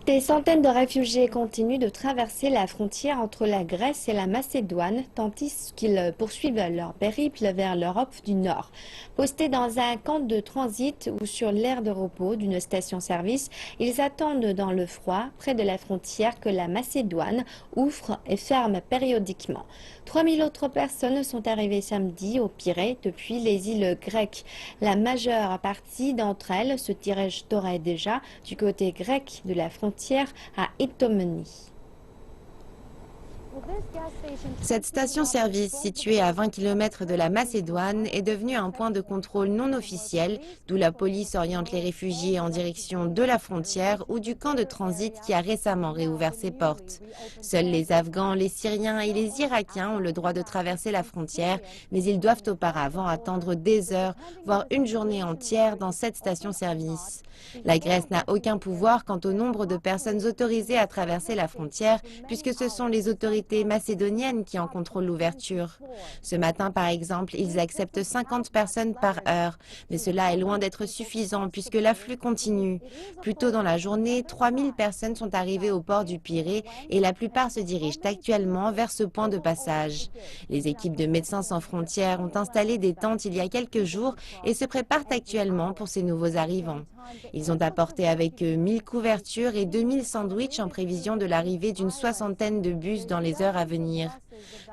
Des centaines de réfugiés continuent de traverser la frontière entre la Grèce et la Macédoine, tandis qu'ils poursuivent leur périple vers l'Europe du Nord. Postés dans un camp de transit ou sur l'aire de repos d'une station-service, ils attendent dans le froid, près de la frontière, que la Macédoine ouvre et ferme périodiquement. 3000 autres personnes sont arrivées samedi au Pirée depuis les îles grecques. La majeure partie d'entre elles se dirigeraient déjà du côté grec de la frontière à Itomeni. Cette station-service, située à 20 km de la Macédoine, est devenue un point de contrôle non officiel, d'où la police oriente les réfugiés en direction de la frontière ou du camp de transit qui a récemment réouvert ses portes. Seuls les Afghans, les Syriens et les Irakiens ont le droit de traverser la frontière, mais ils doivent auparavant attendre des heures, voire une journée entière dans cette station-service. La Grèce n'a aucun pouvoir quant au nombre de personnes autorisées à traverser la frontière, puisque ce sont les autorités macédoniennes qui en contrôlent l'ouverture. Ce matin, par exemple, ils acceptent 50 personnes par heure, mais cela est loin d'être suffisant puisque l'afflux continue. Plus tôt dans la journée, 3000 personnes sont arrivées au port du Pirée et la plupart se dirigent actuellement vers ce point de passage. Les équipes de Médecins sans frontières ont installé des tentes il y a quelques jours et se préparent actuellement pour ces nouveaux arrivants. Ils ont apporté avec eux 1000 couvertures et 2000 sandwichs en prévision de l'arrivée d'une soixantaine de bus dans les heures à venir.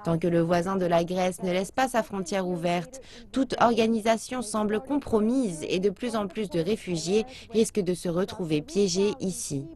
Tant que le voisin de la Grèce ne laisse pas sa frontière ouverte, toute organisation semble compromise et de plus en plus de réfugiés risquent de se retrouver piégés ici.